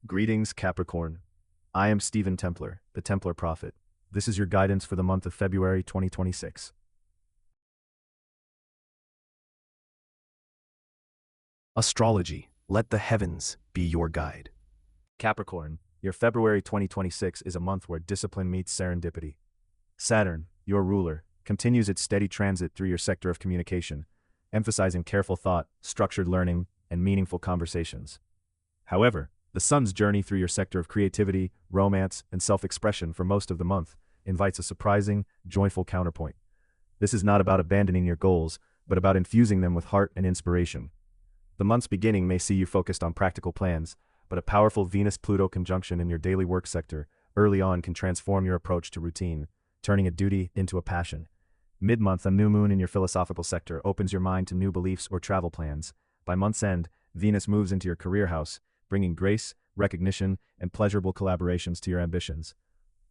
Greetings, Capricorn. I am Stephen Templar, the Templar Prophet. This is your guidance for the month of February 2026. Astrology. Let the heavens be your guide. Capricorn, your February 2026 is a month where discipline meets serendipity. Saturn, your ruler, continues its steady transit through your sector of communication, emphasizing careful thought, structured learning, and meaningful conversations. However, the Sun's journey through your sector of creativity, romance, and self-expression for most of the month invites a surprising, joyful counterpoint. This is not about abandoning your goals, but about infusing them with heart and inspiration. The month's beginning may see you focused on practical plans, but a powerful Venus-Pluto conjunction in your daily work sector early on can transform your approach to routine, turning a duty into a passion. Mid-month, a new moon in your philosophical sector opens your mind to new beliefs or travel plans. By month's end, Venus moves into your career house, bringing grace, recognition, and pleasurable collaborations to your ambitions.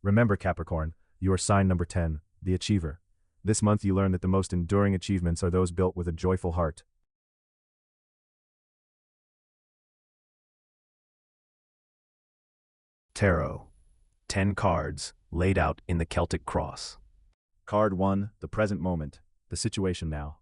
Remember, Capricorn, you are sign number 10, the achiever. This month you learn that the most enduring achievements are those built with a joyful heart. Tarot. 10 cards, laid out in the Celtic Cross. Card 1, the present moment, the situation now.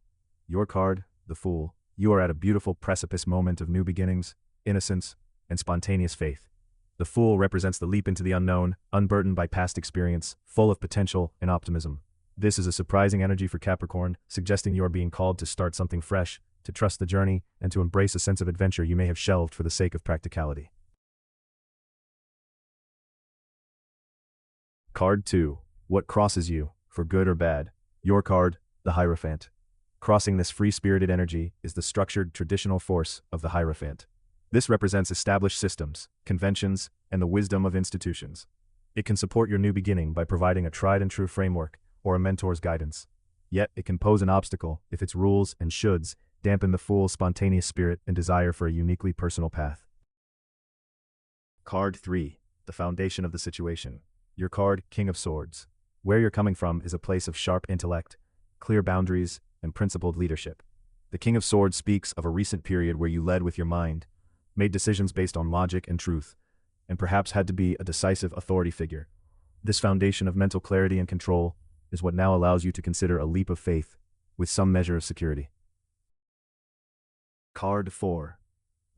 Your card, the Fool. You are at a beautiful precipice moment of new beginnings, innocence, and spontaneous faith. The Fool represents the leap into the unknown, unburdened by past experience, full of potential and optimism. This is a surprising energy for Capricorn, suggesting you are being called to start something fresh, to trust the journey, and to embrace a sense of adventure you may have shelved for the sake of practicality. Card 2. What crosses you, for good or bad? Your card, the Hierophant. Crossing this free-spirited energy is the structured, traditional force of the Hierophant. This represents established systems, conventions, and the wisdom of institutions. It can support your new beginning by providing a tried-and-true framework or a mentor's guidance. Yet, it can pose an obstacle if its rules and shoulds dampen the Fool's spontaneous spirit and desire for a uniquely personal path. Card 3. The foundation of the situation. Your card, King of Swords. Where you're coming from is a place of sharp intellect, clear boundaries, and principled leadership. The King of Swords speaks of a recent period where you led with your mind, made decisions based on logic and truth, and perhaps had to be a decisive authority figure. This foundation of mental clarity and control is what now allows you to consider a leap of faith, with some measure of security. Card 4.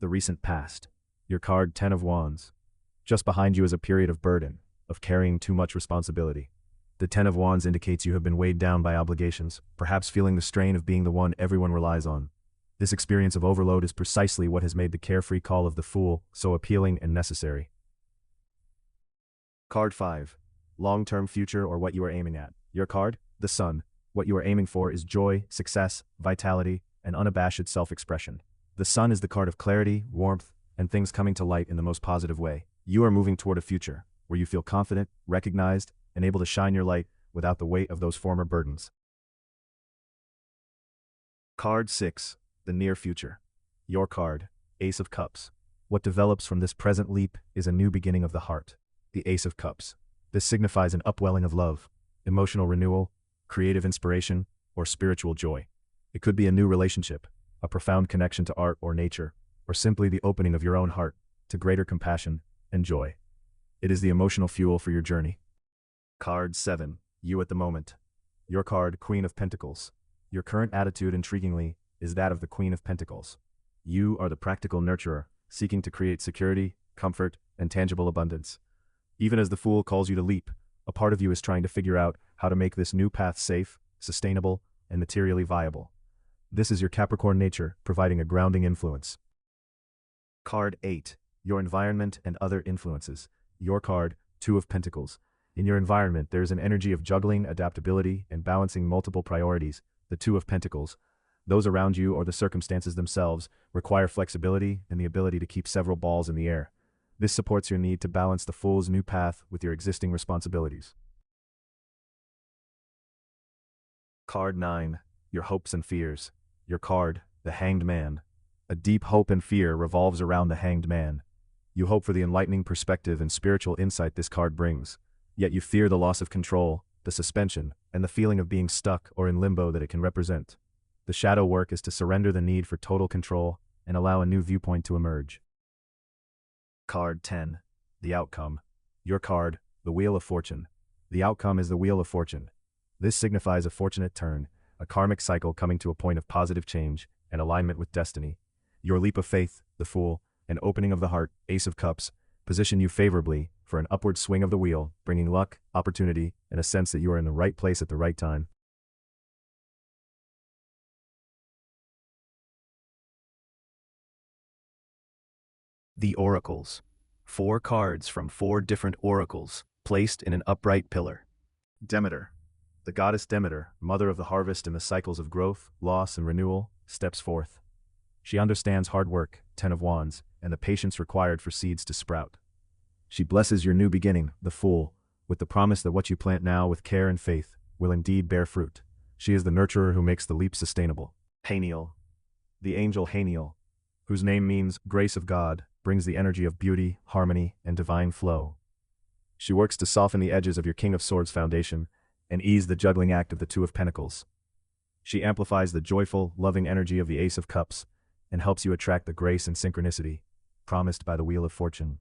The recent past. Your card, 10 of Wands. Just behind you is a period of burden, of carrying too much responsibility. The 10 of Wands indicates you have been weighed down by obligations, perhaps feeling the strain of being the one everyone relies on. This experience of overload is precisely what has made the carefree call of the Fool so appealing and necessary. Card 5. Long-term future or what you are aiming at. Your card, the Sun. What you are aiming for is joy, success, vitality, and unabashed self-expression. The Sun is the card of clarity, warmth, and things coming to light in the most positive way. You are moving toward a future where you feel confident, recognized, and able to shine your light without the weight of those former burdens. Card 6. The near future. Your card, Ace of Cups. What develops from this present leap is a new beginning of the heart. The Ace of Cups. This signifies an upwelling of love, emotional renewal, creative inspiration, or spiritual joy. It could be a new relationship, a profound connection to art or nature, or simply the opening of your own heart to greater compassion and joy. It is the emotional fuel for your journey. Card 7. You at the moment. Your card, Queen of Pentacles. Your current attitude, intriguingly, is that of the Queen of Pentacles. You are the practical nurturer, seeking to create security, comfort, and tangible abundance. Even as the Fool calls you to leap, a part of you is trying to figure out how to make this new path safe, sustainable, and materially viable. This is your Capricorn nature, providing a grounding influence. Card 8. Your environment and other influences. Your card, Two of Pentacles. In your environment, there is an energy of juggling, adaptability, and balancing multiple priorities. The Two of Pentacles. Those around you or the circumstances themselves require flexibility and the ability to keep several balls in the air. This supports your need to balance the Fool's new path with your existing responsibilities. Card 9. Your hopes and fears. Your card, the Hanged Man. A deep hope and fear revolves around the Hanged Man. You hope for the enlightening perspective and spiritual insight this card brings, yet you fear the loss of control, the suspension, and the feeling of being stuck or in limbo that it can represent. The shadow work is to surrender the need for total control and allow a new viewpoint to emerge. Card 10. The outcome. Your card, the Wheel of Fortune. The outcome is the Wheel of Fortune. This signifies a fortunate turn, a karmic cycle coming to a point of positive change and alignment with destiny. Your leap of faith, the Fool, and opening of the heart, Ace of Cups, position you favorably for an upward swing of the wheel, bringing luck, opportunity, and a sense that you are in the right place at the right time. The Oracles. 4 cards from 4 different oracles, placed in an upright pillar. Demeter. The goddess Demeter, mother of the harvest and the cycles of growth, loss, and renewal, steps forth. She understands hard work, 10 of Wands, and the patience required for seeds to sprout. She blesses your new beginning, the Fool, with the promise that what you plant now with care and faith will indeed bear fruit. She is the nurturer who makes the leap sustainable. Haniel. The angel Haniel, whose name means grace of God, brings the energy of beauty, harmony, and divine flow. She works to soften the edges of your King of Swords foundation and ease the juggling act of the Two of Pentacles. She amplifies the joyful, loving energy of the Ace of Cups and helps you attract the grace and synchronicity promised by the Wheel of Fortune.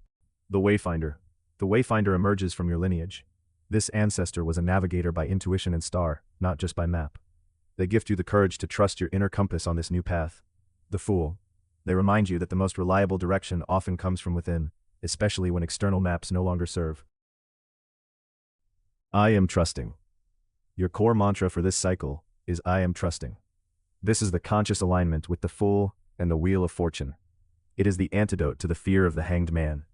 The Wayfinder. The Wayfinder emerges from your lineage. This ancestor was a navigator by intuition and star, not just by map. They gift you the courage to trust your inner compass on this new path. The Fool. They remind you that the most reliable direction often comes from within, especially when external maps no longer serve. I am trusting. Your core mantra for this cycle is I am trusting. This is the conscious alignment with the Fool and the Wheel of Fortune. It is the antidote to the fear of the Hanged Man.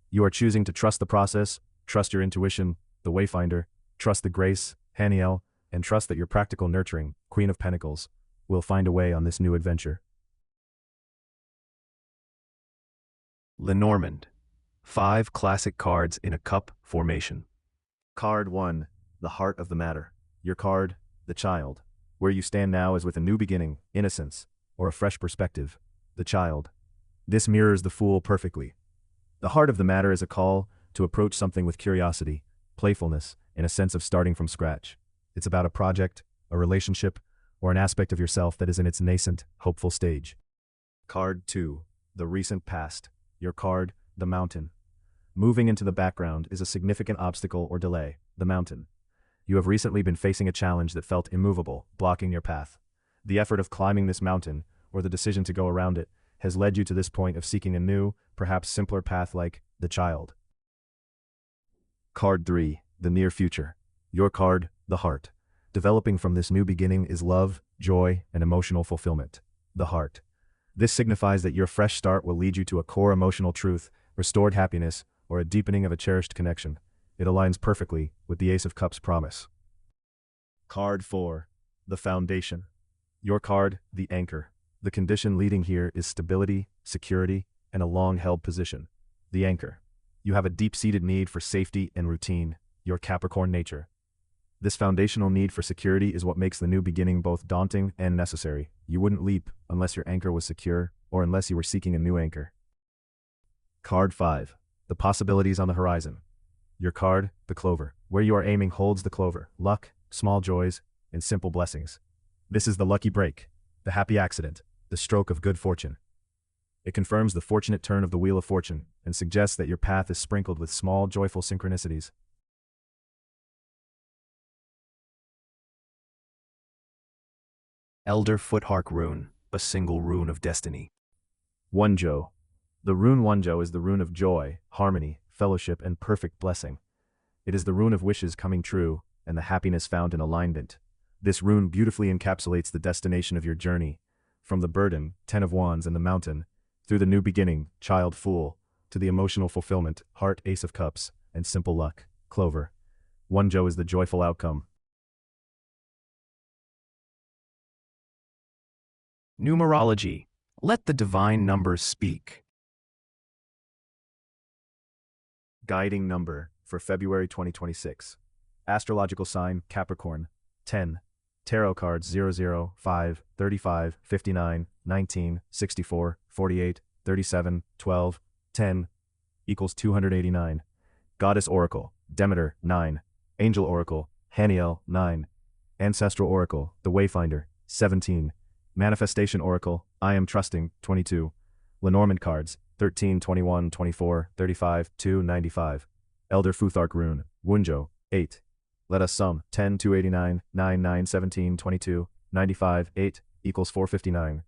You are choosing to trust the process, trust your intuition, the Wayfinder, trust the grace, Haniel, and trust that your practical nurturing, Queen of Pentacles, will find a way on this new adventure. Lenormand. 5 classic cards in a cup formation. Card 1. The Heart of the Matter. Your card, the Child. Where you stand now is with a new beginning, innocence, or a fresh perspective. The Child. This mirrors the Fool perfectly. The heart of the matter is a call to approach something with curiosity, playfulness, and a sense of starting from scratch. It's about a project, a relationship, or an aspect of yourself that is in its nascent, hopeful stage. Card 2. The Recent Past. Your card, the Mountain. Moving into the background is a significant obstacle or delay, the mountain. You have recently been facing a challenge that felt immovable, blocking your path. The effort of climbing this mountain, or the decision to go around it, has led you to this point of seeking a new, perhaps simpler path like the Child. Card 3. The Near Future. Your card, the Heart. Developing from this new beginning is love, joy, and emotional fulfillment. The Heart. This signifies that your fresh start will lead you to a core emotional truth, restored happiness, or a deepening of a cherished connection. It aligns perfectly with the Ace of Cups promise. Card 4. The Foundation. Your card, the Anchor. The condition leading here is stability, security, and a long-held position. The Anchor. You have a deep-seated need for safety and routine, your Capricorn nature. This foundational need for security is what makes the new beginning both daunting and necessary. You wouldn't leap unless your anchor was secure, or unless you were seeking a new anchor. Card 5. The Possibilities on the Horizon. Your card, the Clover. Where you are aiming holds the clover, luck, small joys, and simple blessings. This is the lucky break, the happy accident, the stroke of good fortune. It confirms the fortunate turn of the Wheel of Fortune, and suggests that your path is sprinkled with small, joyful synchronicities. Elder Futhark Rune, a single rune of destiny. Wonjo. The rune Wonjo is the rune of joy, harmony, fellowship, and perfect blessing. It is the rune of wishes coming true, and the happiness found in alignment. This rune beautifully encapsulates the destination of your journey, from the burden, 10 of Wands, and the mountain, through the new beginning, Child Fool, to the emotional fulfillment, Heart, Ace of Cups, and simple luck, Clover. Wonjo is the joyful outcome. Numerology. Let the divine numbers speak. Guiding number for February 2026. Astrological sign, Capricorn. 10. Tarot cards 00, 5, 35, 59, 19, 64, 48, 37, 12, 10 equals 289. Goddess Oracle, Demeter, 9. Angel Oracle, Haniel, 9. Ancestral Oracle, the Wayfinder, 17. Manifestation Oracle, I am trusting, 22. Lenormand cards, 13, 21, 24, 35, 2, 95. Elder Futhark Rune, Wunjo, 8. Let us sum, 10, 289, 9, 9, 17, 22, 95, 8, equals 459.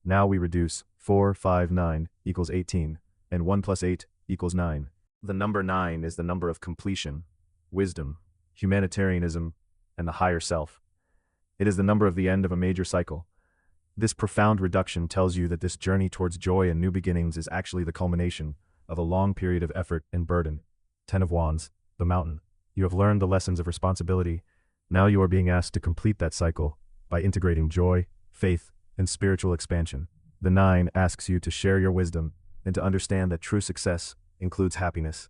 Now we reduce, 4, 5, 9, equals 18, and 1 plus 8, equals 9. The number 9 is the number of completion, wisdom, humanitarianism, and the higher self. It is the number of the end of a major cycle. This profound reduction tells you that this journey towards joy and new beginnings is actually the culmination of a long period of effort and burden. 10 of Wands, the mountain. You have learned the lessons of responsibility. Now you are being asked to complete that cycle by integrating joy, faith, and spiritual expansion. The 9 asks you to share your wisdom and to understand that true success includes happiness.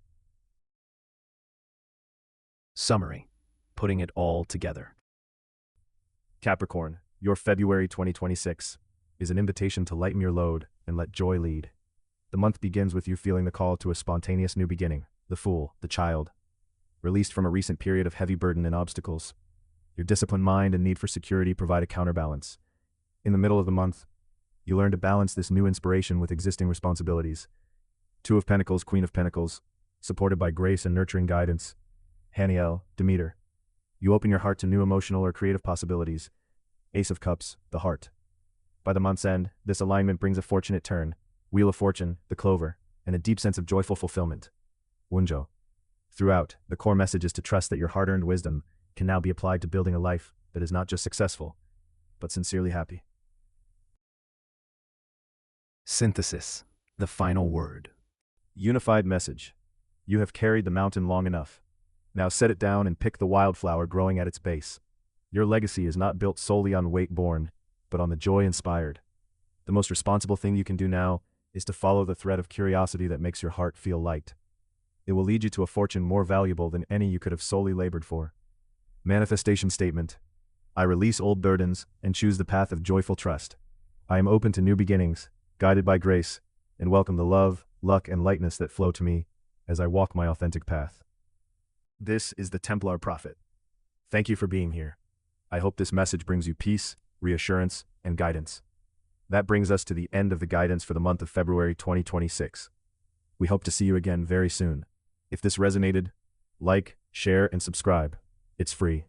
Summary. Putting it all together. Capricorn, your February 2026 is an invitation to lighten your load and let joy lead. The month begins with you feeling the call to a spontaneous new beginning, the fool, the child, released from a recent period of heavy burden and obstacles. Your disciplined mind and need for security provide a counterbalance. In the middle of the month, you learn to balance this new inspiration with existing responsibilities. 2 of Pentacles, Queen of Pentacles, supported by grace and nurturing guidance. Haniel, Demeter. You open your heart to new emotional or creative possibilities. Ace of Cups, the heart. By the month's end, this alignment brings a fortunate turn. Wheel of Fortune, the clover, and a deep sense of joyful fulfillment. Wunjo. Throughout, the core message is to trust that your hard-earned wisdom can now be applied to building a life that is not just successful, but sincerely happy. Synthesis. The final word. Unified message. You have carried the mountain long enough. Now set it down and pick the wildflower growing at its base. Your legacy is not built solely on weight borne, but on the joy inspired. The most responsible thing you can do now is to follow the thread of curiosity that makes your heart feel light. It will lead you to a fortune more valuable than any you could have solely labored for. Manifestation statement. I release old burdens and choose the path of joyful trust. I am open to new beginnings, guided by grace, and welcome the love, luck, and lightness that flow to me as I walk my authentic path. This is the Templar Prophet. Thank you for being here. I hope this message brings you peace, reassurance, and guidance. That brings us to the end of the guidance for the month of February 2026. We hope to see you again very soon. If this resonated, like, share, and subscribe. It's free.